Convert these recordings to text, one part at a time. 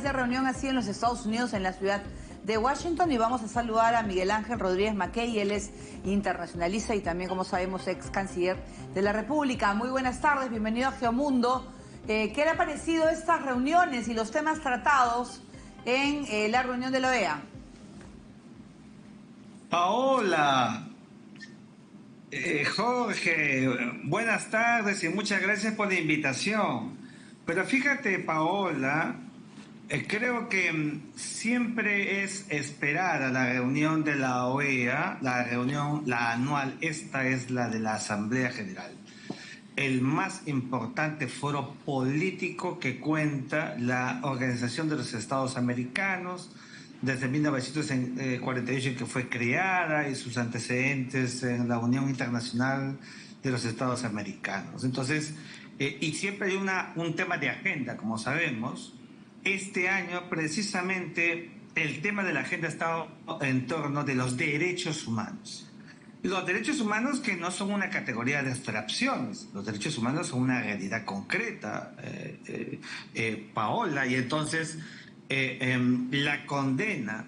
De reunión así en los Estados Unidos, en la ciudad de Washington, y vamos a saludar a Miguel Ángel Rodríguez Mackey. Él es internacionalista y también, como sabemos, ex canciller de la República. Muy buenas tardes, bienvenido a Geomundo. ¿Qué le ha parecido estas reuniones y los temas tratados en la reunión de la OEA? Paola, Jorge, buenas tardes y muchas gracias por la invitación. Pero fíjate, Paola, creo que siempre es esperada la reunión de la OEA, la reunión, la anual. Esta es la de la Asamblea General, el más importante foro político que cuenta la Organización de los Estados Americanos, desde 1948 en que fue creada, y sus antecedentes en la Unión Internacional de los Estados Americanos. Entonces, y siempre hay un tema de agenda, como sabemos. Este año, precisamente, el tema de la agenda ha estado en torno de los derechos humanos. Los derechos humanos que no son una categoría de abstracciones, los derechos humanos son una realidad concreta, Paola, y entonces la condena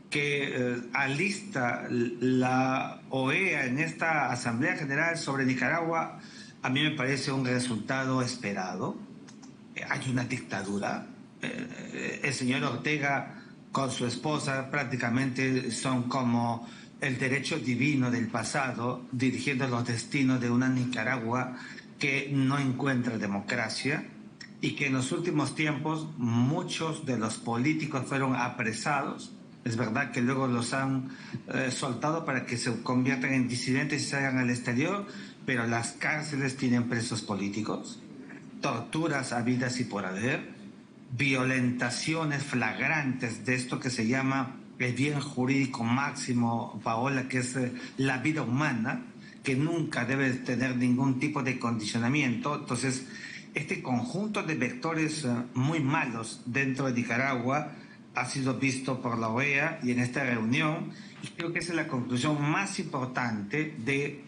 que alista la OEA en esta Asamblea General sobre Nicaragua, a mí me parece un resultado esperado. Hay una dictadura. El señor Ortega con su esposa prácticamente son como el derecho divino del pasado, dirigiendo los destinos de una Nicaragua que no encuentra democracia y que en los últimos tiempos muchos de los políticos fueron apresados. Es verdad que luego los han soltado para que se conviertan en disidentes y salgan al exterior, pero las cárceles tienen presos políticos, torturas habidas y por haber, violentaciones flagrantes de esto que se llama el bien jurídico máximo, Paola, que es la vida humana, que nunca debe tener ningún tipo de condicionamiento. Entonces, este conjunto de vectores muy malos dentro de Nicaragua ha sido visto por la OEA y en esta reunión, y creo que esa es la conclusión más importante de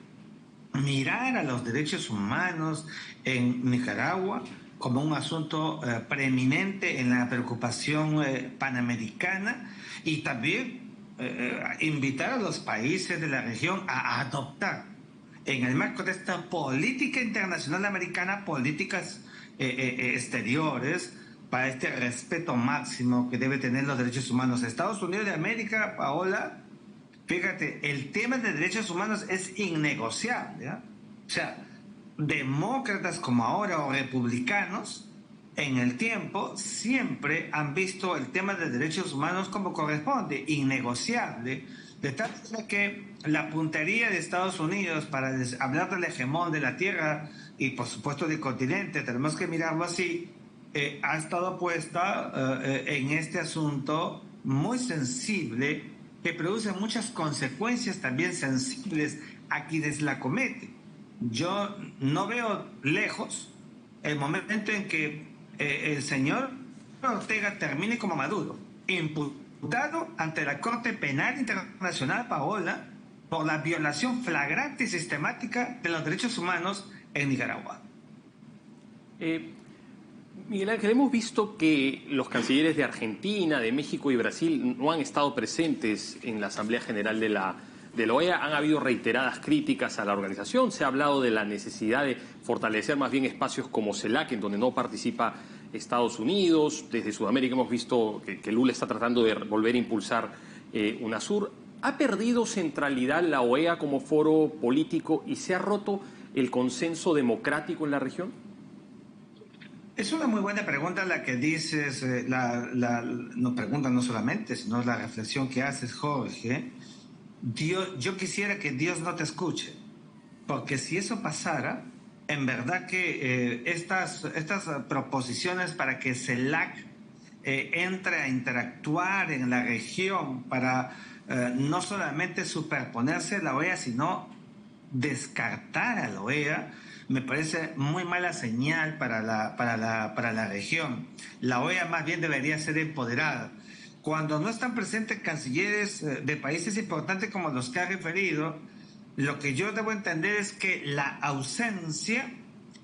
mirar a los derechos humanos en Nicaragua como un asunto preeminente en la preocupación panamericana, y también invitar a los países de la región a adoptar, en el marco de esta política internacional americana, políticas exteriores para este respeto máximo que debe tener los derechos humanos. Estados Unidos de América, Paola, fíjate, el tema de derechos humanos es innegociable, ¿ya? O sea, demócratas como ahora o republicanos en el tiempo siempre han visto el tema de derechos humanos como corresponde, innegociable, de tal manera que la puntería de Estados Unidos para hablar del hegemón de la tierra y por supuesto del continente, tenemos que mirarlo así, ha estado puesta en este asunto muy sensible, que produce muchas consecuencias también sensibles a quienes la cometen. Yo no veo lejos el momento en que el señor Ortega termine como Maduro, imputado ante la Corte Penal Internacional, Paola, por la violación flagrante y sistemática de los derechos humanos en Nicaragua. Miguel Ángel, hemos visto que los cancilleres de Argentina, de México y Brasil no han estado presentes en la Asamblea General de la OEA. Han habido reiteradas críticas a la organización. Se ha hablado de la necesidad de fortalecer más bien espacios como CELAC, en donde no participa Estados Unidos. Desde Sudamérica hemos visto que Lula está tratando de volver a impulsar UNASUR. ¿Ha perdido centralidad la OEA como foro político y se ha roto el consenso democrático en la región? Es una muy buena pregunta la que dices, no pregunta no solamente, sino la reflexión que haces, Jorge. Yo quisiera que Dios no te escuche, porque si eso pasara, en verdad que estas proposiciones para que CELAC entre a interactuar en la región para no solamente superponerse a la OEA, sino descartar a la OEA, me parece muy mala señal para la región. La OEA más bien debería ser empoderada. Cuando no están presentes cancilleres de países importantes como los que ha referido, lo que yo debo entender es que la ausencia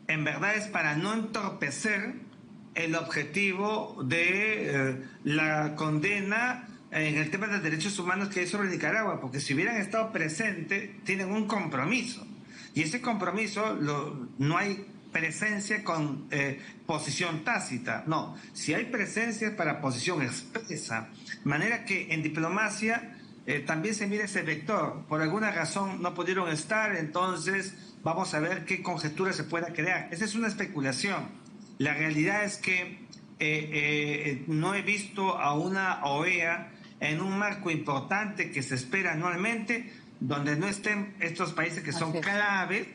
en verdad es para no entorpecer el objetivo de la condena en el tema de derechos humanos que hay sobre Nicaragua, porque si hubieran estado presentes, tienen un compromiso. Y ese compromiso no hay presencia con posición tácita, no. Si hay presencia para posición expresa, de manera que en diplomacia también se mira ese vector. Por alguna razón no pudieron estar, entonces vamos a ver qué conjetura se pueda crear. Esa es una especulación. La realidad es que no he visto a una OEA en un marco importante que se espera anualmente, donde no estén estos países que son claves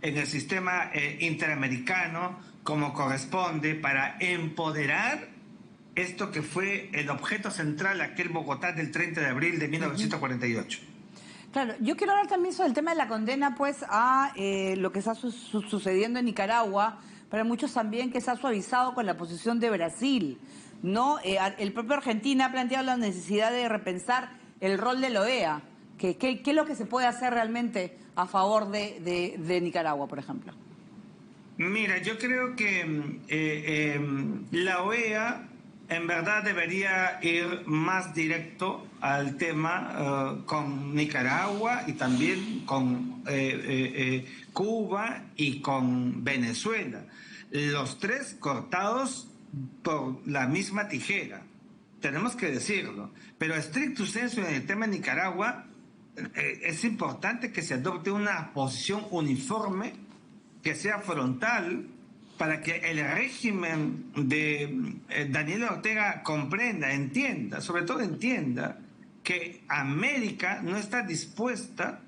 en el sistema interamericano, como corresponde, para empoderar esto que fue el objeto central, aquel Bogotá del 30 de abril de 1948. Claro, yo quiero hablar también sobre el tema de la condena, pues, a lo que está sucediendo en Nicaragua, para muchos también que se ha suavizado con la posición de Brasil, ¿no? El propio Argentina ha planteado la necesidad de repensar el rol de la OEA. ¿Qué es lo que se puede hacer realmente a favor de Nicaragua, por ejemplo? Mira, yo creo que la OEA en verdad debería ir más directo al tema con Nicaragua y también con Cuba y con Venezuela. Los tres cortados por la misma tijera, tenemos que decirlo. Pero estricto sensu en el tema de Nicaragua, es importante que se adopte una posición uniforme, que sea frontal, para que el régimen de Daniel Ortega comprenda, entienda, sobre todo entienda, que América no está dispuesta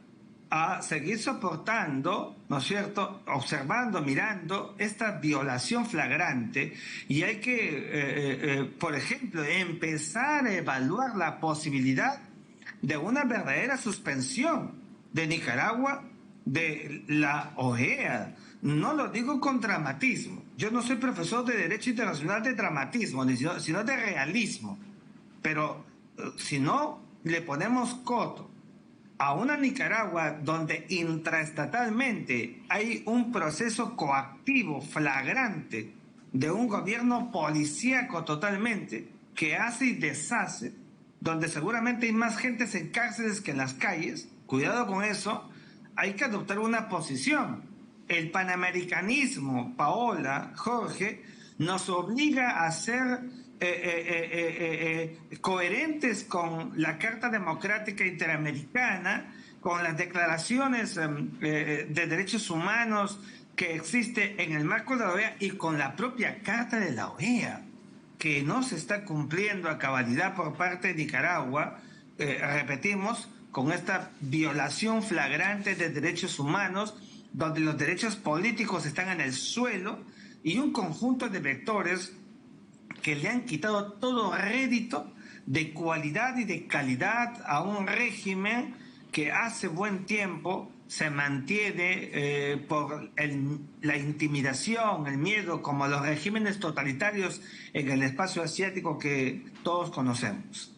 a seguir soportando, ¿no es cierto?, observando, mirando esta violación flagrante, y hay que, por ejemplo, empezar a evaluar la posibilidad de una verdadera suspensión de Nicaragua de la OEA. No lo digo con dramatismo. Yo no soy profesor de Derecho Internacional de dramatismo, sino de realismo. Pero si no le ponemos coto a una Nicaragua donde intraestatalmente hay un proceso coactivo flagrante de un gobierno policíaco totalmente que hace y deshace, donde seguramente hay más gente en cárceles que en las calles, cuidado con eso, hay que adoptar una posición. El panamericanismo, Paola, Jorge, nos obliga a ser coherentes con la Carta Democrática Interamericana, con las declaraciones de derechos humanos que existe en el marco de la OEA y con la propia Carta de la OEA, que no se está cumpliendo a cabalidad por parte de Nicaragua, repetimos, con esta violación flagrante de derechos humanos, donde los derechos políticos están en el suelo, y un conjunto de vectores que le han quitado todo rédito de cualidad y de calidad a un régimen que hace buen tiempo se mantiene por la intimidación, el miedo, como los regímenes totalitarios en el espacio asiático que todos conocemos.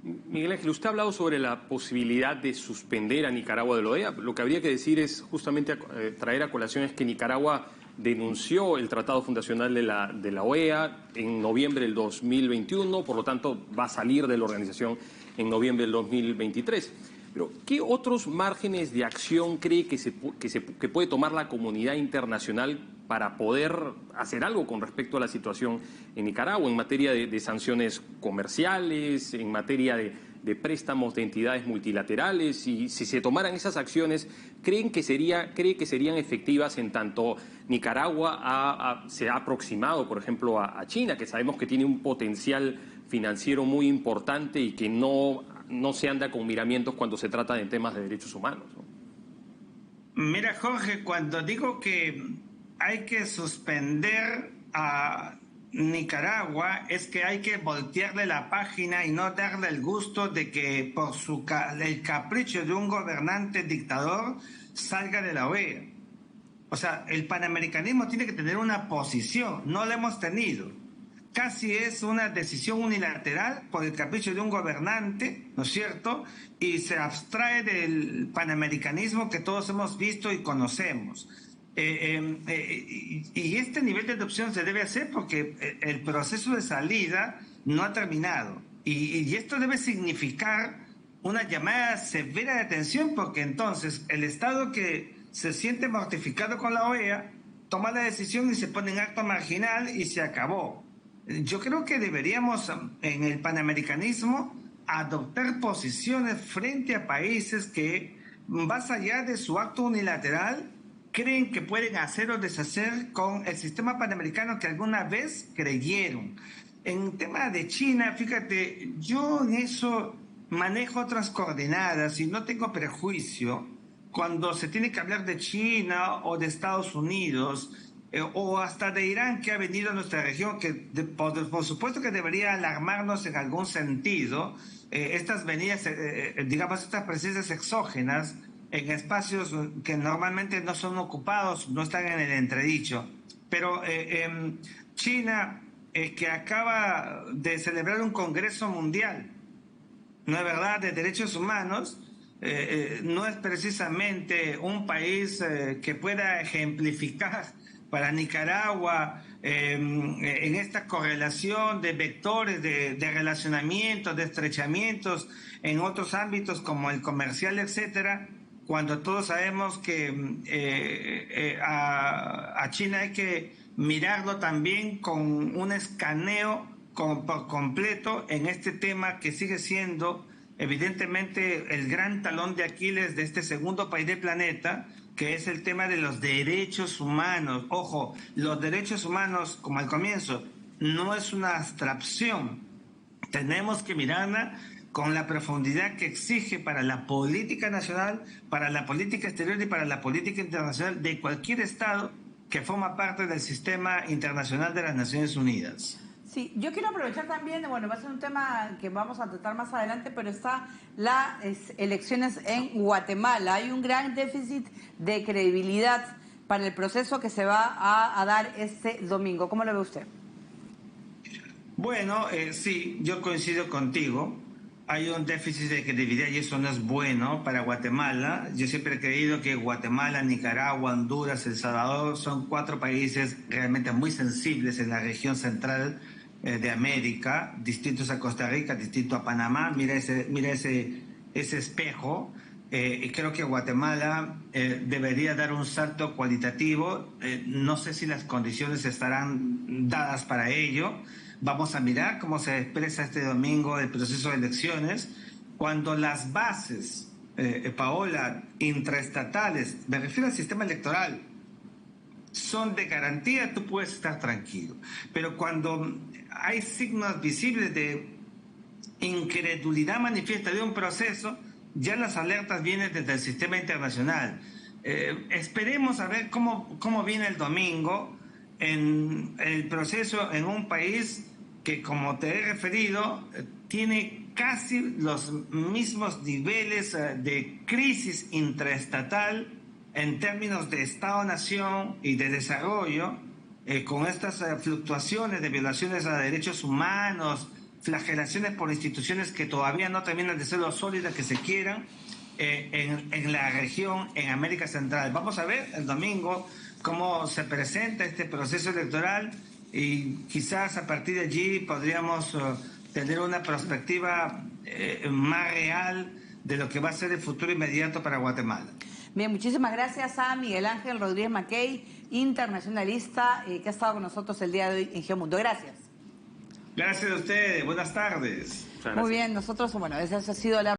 Miguel Ángel, usted ha hablado sobre la posibilidad de suspender a Nicaragua de la OEA. Lo que habría que decir es justamente traer a colación es que Nicaragua denunció el Tratado Fundacional de la OEA en noviembre del 2021, por lo tanto va a salir de la organización en noviembre del 2023. Pero, ¿qué otros márgenes de acción cree que puede tomar la comunidad internacional para poder hacer algo con respecto a la situación en Nicaragua en materia de sanciones comerciales, en materia de préstamos de entidades multilaterales? Y si se tomaran esas acciones, ¿cree que serían efectivas en tanto Nicaragua se ha aproximado, por ejemplo, a China, que sabemos que tiene un potencial financiero muy importante y que no se anda con miramientos cuando se trata de temas de derechos humanos, ¿no? Mira, Jorge, cuando digo que hay que suspender a Nicaragua, es que hay que voltearle la página y no darle el gusto de que por el capricho de un gobernante dictador salga de la OEA. O sea, el panamericanismo tiene que tener una posición, no la hemos tenido. Casi es una decisión unilateral por el capricho de un gobernante, ¿no es cierto? Y se abstrae del panamericanismo que todos hemos visto y conocemos. Y este nivel de adopción se debe hacer porque el proceso de salida no ha terminado. Y esto debe significar una llamada severa de atención, porque entonces el Estado que se siente mortificado con la OEA toma la decisión y se pone en acto marginal y se acabó. Yo creo que deberíamos en el panamericanismo adoptar posiciones frente a países que, más allá de su acto unilateral, creen que pueden hacer o deshacer con el sistema panamericano que alguna vez creyeron. En tema de China, fíjate, yo en eso manejo otras coordenadas y no tengo prejuicio cuando se tiene que hablar de China o de Estados Unidos o hasta de Irán, que ha venido a nuestra región, que por supuesto que debería alarmarnos en algún sentido, estas venidas, digamos, estas presencias exógenas en espacios que normalmente no son ocupados, no están en el entredicho. Pero China, que acaba de celebrar un Congreso Mundial, ¿no es verdad?, de derechos humanos, no es precisamente un país que pueda ejemplificar para Nicaragua en esta correlación de vectores de relacionamiento, de estrechamientos en otros ámbitos como el comercial, etcétera, cuando todos sabemos que a China hay que mirarlo también con un escaneo por completo en este tema que sigue siendo evidentemente el gran talón de Aquiles de este segundo país del planeta, que es el tema de los derechos humanos. Ojo, los derechos humanos, como al comienzo, no es una abstracción. Tenemos que mirarla con la profundidad que exige para la política nacional, para la política exterior y para la política internacional de cualquier Estado que forma parte del sistema internacional de las Naciones Unidas. Sí, yo quiero aprovechar también, bueno, va a ser un tema que vamos a tratar más adelante, pero está las elecciones en Guatemala. Hay un gran déficit de credibilidad para el proceso que se va a dar este domingo. ¿Cómo lo ve usted? Bueno, sí, yo coincido contigo. Hay un déficit de credibilidad y eso no es bueno para Guatemala. Yo siempre he creído que Guatemala, Nicaragua, Honduras, El Salvador son 4 países realmente muy sensibles en la región central de América, distintos a Costa Rica, distinto a Panamá. Mira ese espejo. Y creo que Guatemala debería dar un salto cualitativo. No sé si las condiciones estarán dadas para ello. Vamos a mirar cómo se expresa este domingo el proceso de elecciones. Cuando las bases, Paola, intraestatales, me refiero al sistema electoral, son de garantía, tú puedes estar tranquilo. Pero cuando hay signos visibles de incredulidad manifiesta de un proceso, ya las alertas vienen desde el sistema internacional. Esperemos a ver cómo viene el domingo en el proceso en un país que, como te he referido, tiene casi los mismos niveles de crisis intraestatal en términos de Estado-Nación y de desarrollo, con estas fluctuaciones de violaciones a derechos humanos, flagelaciones por instituciones que todavía no terminan de ser lo sólidas que se quieran en la región, en América Central. Vamos a ver el domingo cómo se presenta este proceso electoral y quizás a partir de allí podríamos tener una perspectiva más real de lo que va a ser el futuro inmediato para Guatemala. Bien, muchísimas gracias a Miguel Ángel Rodríguez Mackey, internacionalista, que ha estado con nosotros el día de hoy en Geomundo. Gracias. Gracias a ustedes. Buenas tardes. Muy bien, nosotros, bueno, esa ha sido la